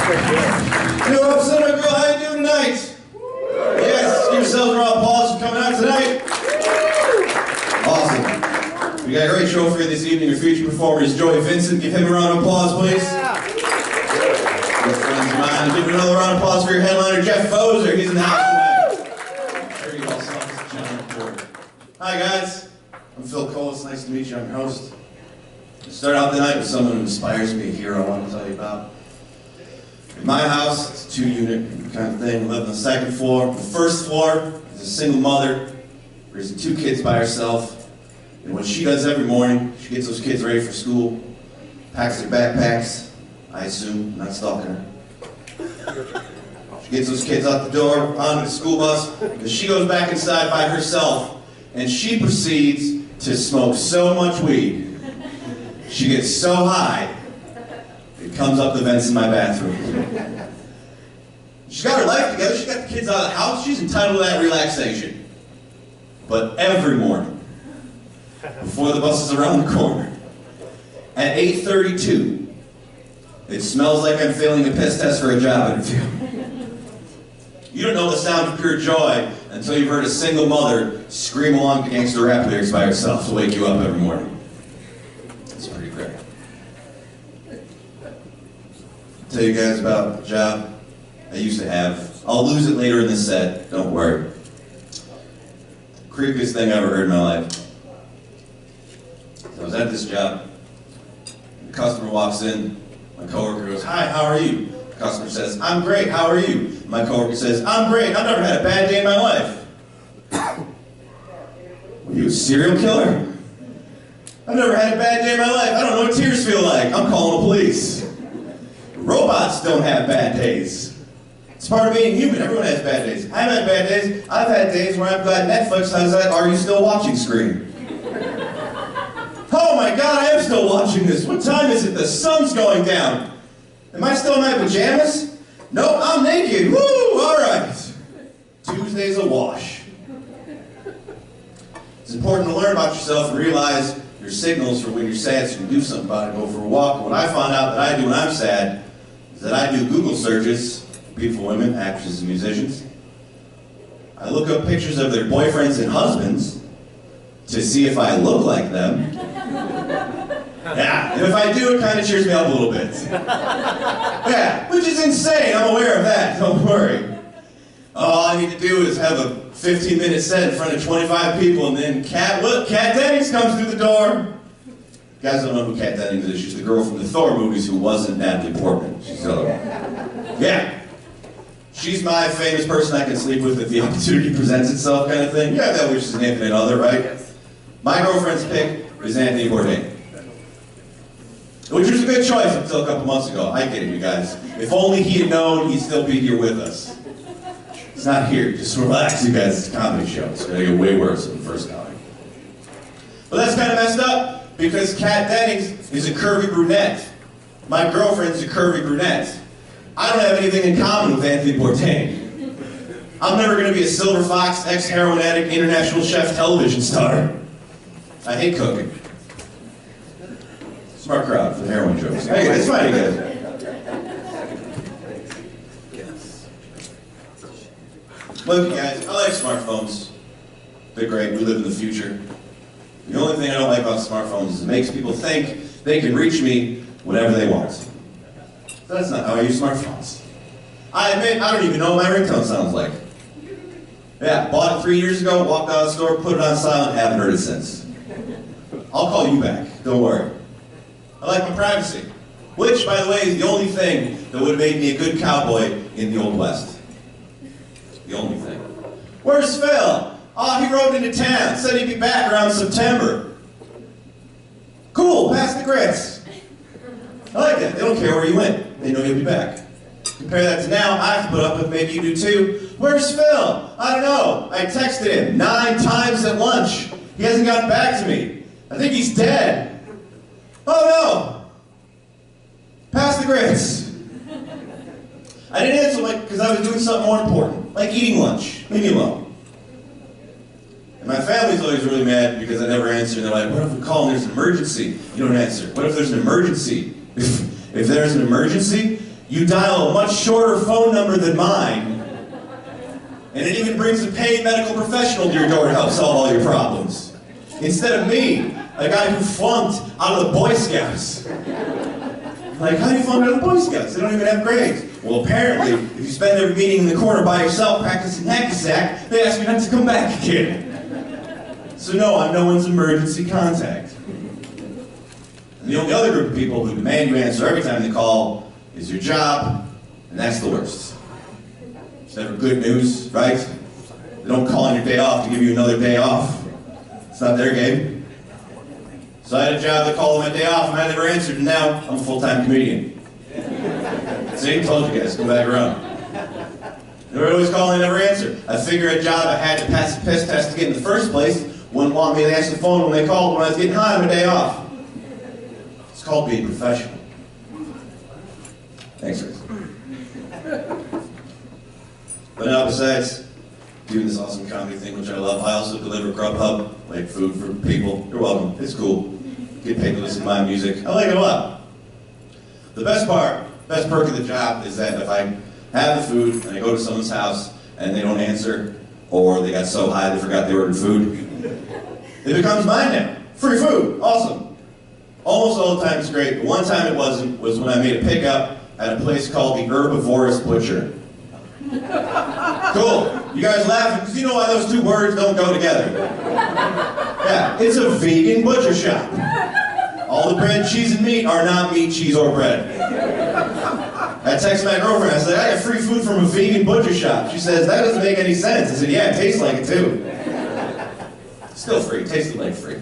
Yo, what's up, girl? How you doing tonight? Yes, give yourselves a round of applause for coming out tonight. Awesome. We got a great show for you this evening. Your featured performer is Joey Vincent. Give him a round of applause, please. Good friends of mine. Give another round of applause for your headliner, Jeff Foser. He's in the house tonight. I'm sure you all saw this gentleman before. Hi, guys. I'm Phil Kolas. Nice to meet you. I'm your host. I start out the night with someone who inspires me, a hero I want to tell you about. In my house, it's a two-unit kind of thing. We live on the second floor. The first floor is a single mother raising two kids by herself. And what she does every morning, she gets those kids ready for school, packs their backpacks, I assume, not stalking her. She gets those kids out the door, onto the school bus, and she goes back inside by herself, and she proceeds to smoke so much weed. She gets so high, it comes up the vents in my bathroom. She's got her life together, she's got the kids out of the house, she's entitled to that relaxation. But every morning, before the bus is around the corner, at 8:32, it smells like I'm failing a piss test for a job interview. You don't know the sound of pure joy until you've heard a single mother scream along gangster rap lyrics by herself to wake you up every morning. It's pretty great. I'll tell you guys about a job I used to have. I'll lose it later in the set, don't worry. Creepiest thing I ever heard in my life. I was at this job. The customer walks in. My coworker goes, "Hi, how are you?" The customer says, "I'm great, how are you?" My coworker says, "I'm great, I've never had a bad day in my life." Were you a serial killer? I've never had a bad day in my life. I don't know what tears feel like. I'm calling the police. Robots don't have bad days. It's part of being human. Everyone has bad days. I've had bad days. I've had days where I've got Netflix has that "Are you still watching" screen. Oh my God, I am still watching this. What time is it? The sun's going down. Am I still in my pajamas? Nope, I'm naked. Woo, all right. Tuesday's a wash. It's important to learn about yourself and realize your signals for when you're sad so you can do something about it, go for a walk. What I found out that I do when I'm sad is that I do Google searches, beautiful women, actresses and musicians. I look up pictures of their boyfriends and husbands to see if I look like them. Yeah, and if I do, it kind of cheers me up a little bit. Yeah, which is insane, I'm aware of that, don't worry. All I need to do is have a 15-minute set in front of 25 people, and then Kat Dennings comes through the door. You guys don't know who Kat Dennings is. She's the girl from the Thor movies who wasn't Natalie Portman. She's the other one. Yeah. She's my famous person I can sleep with if the opportunity presents itself kind of thing. Yeah, that which is an infinite other, right? My girlfriend's pick is Anthony Bourdain. Which was a good choice until a couple months ago. I get it, you guys. If only he had known, he'd still be here with us. He's not here. Just relax, you guys. It's a comedy show. It's going to get way worse than the first time. But that's kind of messed up because Kat Dennings is a curvy brunette. My girlfriend's a curvy brunette. I don't have anything in common with Anthony Bourdain. I'm never going to be a Silver Fox, ex-heroin addict, international chef television star. I hate cooking. Smart crowd for the heroin jokes. Hey, it's fine, you guys. Look, you guys, I like smartphones. They're great. We live in the future. The only thing I don't like about smartphones is it makes people think they can reach me whenever they want. That's not how I use smartphones. I admit, I don't even know what my ringtone sounds like. Yeah, bought it 3 years ago, walked out of the store, put it on silent, haven't heard it since. I'll call you back, don't worry. I like my privacy. Which, by the way, is the only thing that would have made me a good cowboy in the Old West. The only thing. Where's Phil? Oh, he rode into town, said he'd be back around September. Cool, pass the grits. I like that. They don't care where you went. They know you'll be back. Compare that to now, I have to put up with, maybe you do too. Where's Phil? I don't know. I texted him 9 times at lunch. He hasn't gotten back to me. I think he's dead. Oh no! Pass the grits. I didn't answer because I was doing something more important, like eating lunch. Leave me alone. And my family's always really mad because I never answer. And they're like, what if we call and there's an emergency? You don't answer. What if there's an emergency? If there's an emergency, You dial a much shorter phone number than mine, and it even brings a paid medical professional to your door to help solve all your problems. Instead of me, a guy who flunked out of the Boy Scouts. Like, how do you flunk out of the Boy Scouts? They don't even have grades. Well, apparently, if you spend every meeting in the corner by yourself practicing hacky-sack, they ask you not to come back again. So no, I'm no one's emergency contact. And the only other group of people who demand you answer every time they call is your job, and that's the worst. It's never good news, right? They don't call on your day off to give you another day off. It's not their game. So I had a job that called on my day off, and I never answered, and now I'm a full-time comedian. See, told you guys, come back around. They were always calling, I never answered. I figured a job I had to pass the piss test to get in the first place wouldn't want me to answer the phone when they called when I was getting high on my day off. It's called being professional. Thanks, Rick. But now, besides doing this awesome comedy thing, which I love, I also deliver Grubhub, like food for people. You're welcome. It's cool. Get paid to listen to my music. I like it a lot. The best perk of the job is that if I have the food and I go to someone's house and they don't answer, or they got so high they forgot they ordered food, it becomes mine now. Free food. Awesome. Almost all the time it's great, but one time it wasn't, was when I made a pickup at a place called the Herbivorous Butcher. Cool. You guys laughing because you know why those two words don't go together. Yeah, it's a vegan butcher shop. All the bread, cheese, and meat are not meat, cheese, or bread. I texted my girlfriend, I said, I got free food from a vegan butcher shop. She says, that doesn't make any sense. I said, yeah, it tastes like it too. Still free, tasted like free.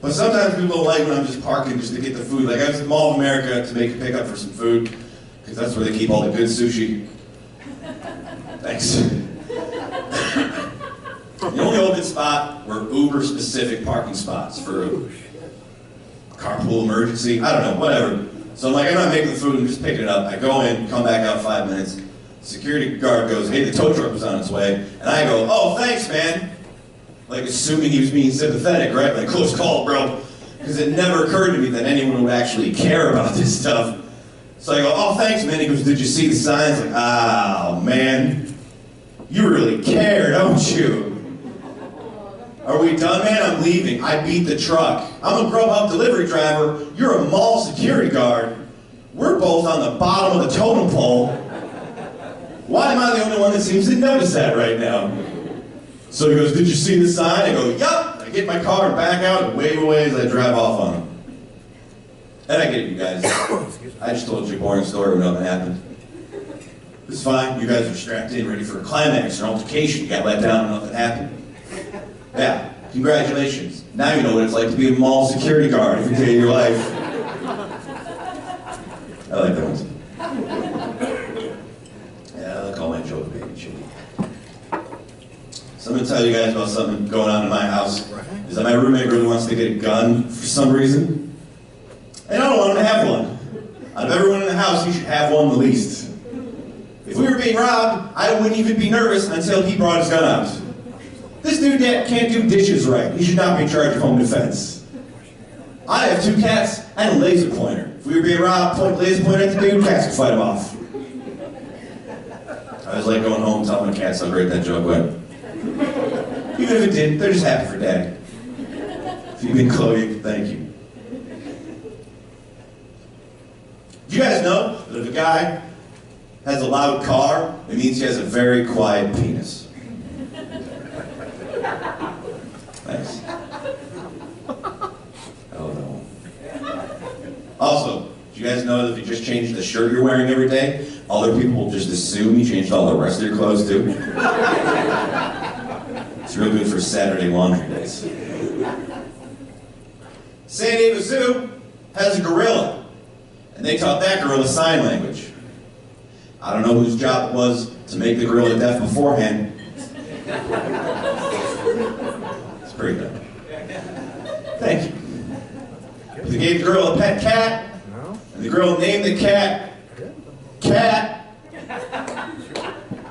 But sometimes people don't like when I'm just parking just to get the food. Like I was at Mall of America to make a pickup for some food, because that's where they keep all the good sushi. Thanks. The only open spot were Uber-specific parking spots for a carpool emergency. I don't know, whatever. So I'm like, I'm not making the food, I'm just picking it up. I go in, come back out 5 minutes. Security guard goes, hey, the tow truck was on its way. And I go, oh, thanks, man. Like assuming he was being sympathetic, right? Like, close call, bro. Because it never occurred to me that anyone would actually care about this stuff. So I go, oh, thanks, man. He goes, did you see the signs? Like, oh, man. You really care, don't you? Are we done, man? I'm leaving. I beat the truck. I'm a Grubhub delivery driver. You're a mall security guard. We're both on the bottom of the totem pole. Why am I the only one that seems to notice that right now? So he goes, did you see the sign? I go, yup. I get my car and back out and wave away as I drive off on him. And I get it, you guys. I just told you a boring story when nothing happened. It's fine. You guys are strapped in, ready for a climax or altercation. You got let down and nothing happened. Yeah, congratulations. Now you know what it's like to be a mall security guard every day of your life. I like that one. Yeah, I like all my joke baby chili. So I'm going to tell you guys about something going on in my house. Is that my roommate really wants to get a gun for some reason. And I don't want him to have one. Out of everyone in the house, he should have one the least. If we were being robbed, I wouldn't even be nervous until he brought his gun out. This dude can't do dishes right. He should not be in charge of home defense. I have 2 cats and a laser pointer. If we were being robbed, point the laser pointer at the dude, cats could fight him off. I was like going home telling my cats how great that joke went. Even if it didn't, they're just happy for Daddy. If you've been Chloe, thank you. Do you guys know that if a guy has a loud car, it means he has a very quiet penis? Thanks. Oh no. Also, do you guys know that if you just change the shirt you're wearing every day, other people will just assume you changed all the rest of your clothes too? It's real good for Saturday laundry days. San Diego Zoo has a gorilla, and they taught that gorilla sign language. I don't know whose job it was to make the gorilla deaf beforehand. It's pretty good. Thank you. They gave the gorilla a pet cat, and the gorilla named the cat Cat,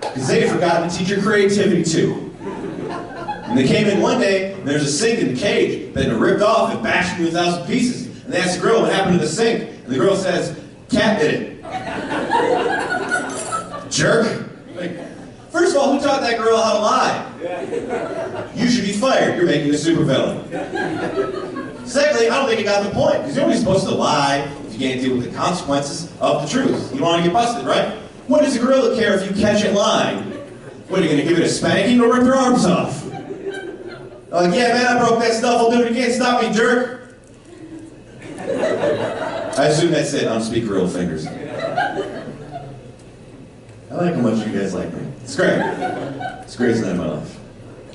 because they had forgotten to teach her creativity too. And they came in one day, and there's a sink in the cage that had been ripped off and bashed into 1,000 pieces. And they asked the gorilla what happened to the sink. And the gorilla says, Cat did it. Jerk. Like, first of all, who taught that girl how to lie? You should be fired. You're making a supervillain. Secondly, I don't think he got the point, because you're only supposed to lie if you can't deal with the consequences of the truth. You don't want to get busted, right? What does a gorilla care if you catch it lying? What, are you going to give it a spanking or rip your arms off? Like, yeah, man, I broke that stuff. I'll do it again. Stop me, jerk. I assume that's it. I don't speak real fingers. I like how much you guys like me. It's great. It's the greatest night of my life.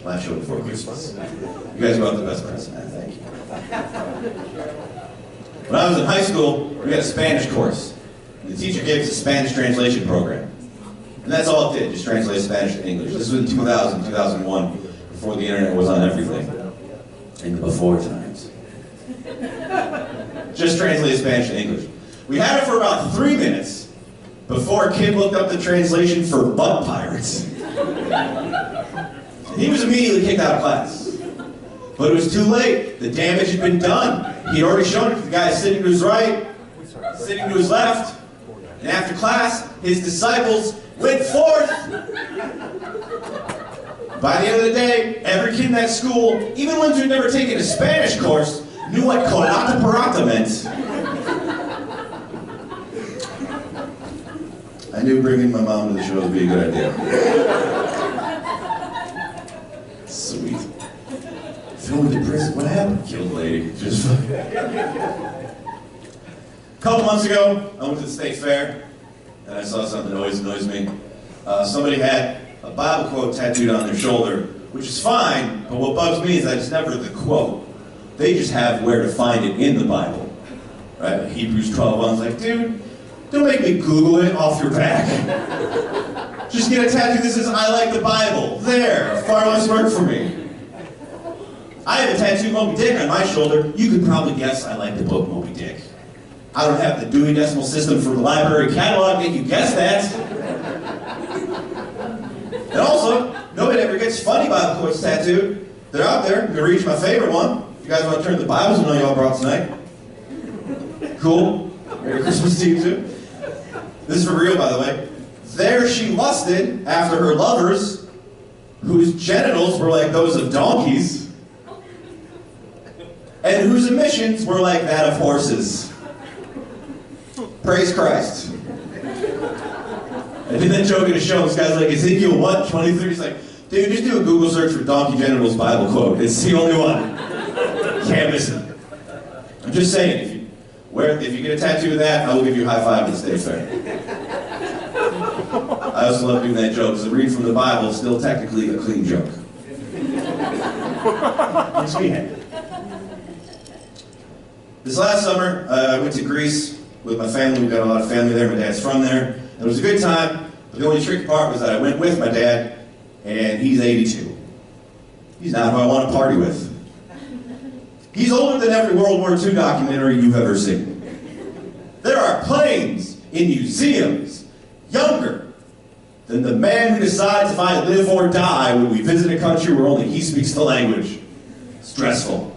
Last show before Christmas. You guys brought the best present, man. Thank you. When I was in high school, we had a Spanish course. The teacher gave us a Spanish translation program. And that's all it did, just translate Spanish to English. This was in 2000, 2001, before the internet was on everything. In the before times. Just translate Spanish to English. We had it for about 3 minutes before a kid looked up the translation for butt pirates. He was immediately kicked out of class. But it was too late. The damage had been done. He'd already shown it to the guy sitting to his right, sitting to his left. And after class, his disciples went forth. By the end of the day, every kid in that school, even ones who'd never taken a Spanish course, knew what colata parata meant. I knew bringing my mom to the show would be a good idea. Sweet. Phil went to prison. What happened? Killed a lady. Just a couple months ago, I went to the state fair, and I saw something that always annoys me. Somebody had a Bible quote tattooed on their shoulder, which is fine, but what bugs me is that it's never the quote. They just have where to find it in the Bible. Right? Hebrews 12:1 is like, dude, don't make me Google it off your back. Just get a tattoo that says, I like the Bible. There, far less work for me. I have a tattoo of Moby Dick on my shoulder. You could probably guess I like the book Moby Dick. I don't have the Dewey Decimal System from the library catalog, make you guess that. And also, nobody ever gets funny Bible quotes tattooed. They're out there. I'm going to read you my favorite one. If you guys want to turn to the Bibles, I know y'all brought tonight. Cool. Merry Christmas to you too. This is for real, by the way. There she lusted after her lovers, whose genitals were like those of donkeys, and whose emissions were like that of horses. Praise Christ. I did that joke at a show. This guy's like, Ezekiel what? 23? He's like, dude, just do a Google search for donkey genitals Bible quote. It's the only one. Can't miss it. I'm just saying, if you get a tattoo of that, I will give you a high five at the state fair. I also love doing that joke, because the read from the Bible is still technically a clean joke. Makes me happy. This last summer, I went to Greece with my family. We've got a lot of family there. My dad's from there. It was a good time, but the only tricky part was that I went with my dad, and he's 82. He's not who I want to party with. He's older than every World War II documentary you've ever seen. There are planes in museums younger than the man who decides if I live or die when we visit a country where only he speaks the language. Stressful.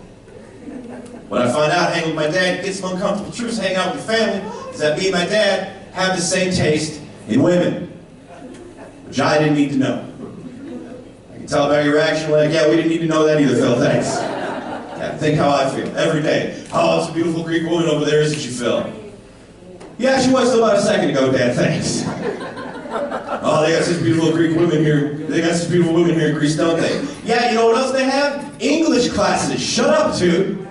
What I find out hanging with my dad, get some uncomfortable truths, hang out with the family, is that me and my dad have the same taste in women. Which I didn't need to know. I can tell by your reaction, like, yeah, we didn't need to know that either, Phil, thanks. Yeah, think how I feel, every day. Oh, it's a beautiful Greek woman over there, isn't she, Phil? Yeah, she was till about a second ago, Dad, thanks. Oh, they got such beautiful Greek women here. They got such beautiful women here in Greece, don't they? Yeah, you know what else they have? English classes. Shut up, dude.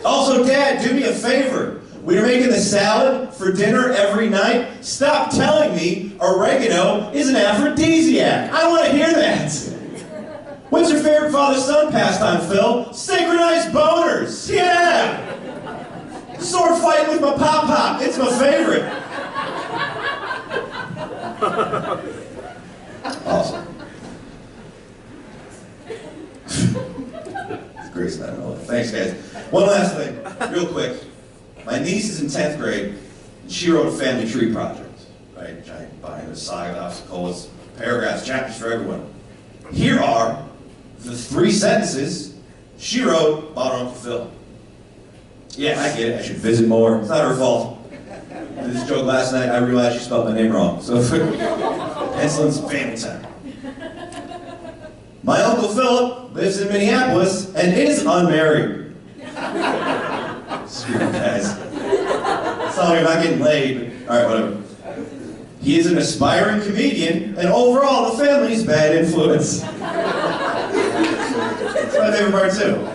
Also, Dad, do me a favor. When you're making the salad for dinner every night, stop telling me oregano is an aphrodisiac. I want to hear that. What's your favorite father-son pastime, Phil? Synchronized boners. Yeah. Sword fighting with my pop-pop. It's my favorite. Awesome. It's great night. Thanks, guys. One last thing, real quick. My niece is in 10th grade, and she wrote a family tree project. Right? Giant binder, sagas, Kolas, paragraphs, chapters for everyone. Here are the 3 sentences she wrote about her Uncle Phil. Yeah, I get it. I should visit more. It's not her fault. did this joke last night, I realized she spelled my name wrong. So, Hensley's Family Center. My Uncle Philip lives in Minneapolis and is unmarried. Screw you guys. Sorry, I'm not getting laid. Alright, whatever. He is an aspiring comedian, and overall, the family's bad influence. That's my favorite part, too.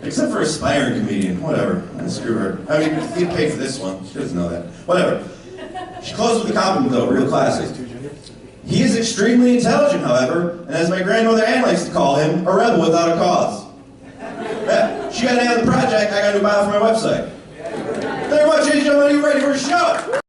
Except for aspiring comedian. Whatever. Screw her. I mean, you get paid for this one. She doesn't know that. Whatever. She closed with a compliment, though. Real classic. He is extremely intelligent, however, and as my grandmother Ann likes to call him, a rebel without a cause. Yeah, she got an A on the project, I got to buy it for my website. Thank you very much, ladies and gentlemen. Are you ready for a show?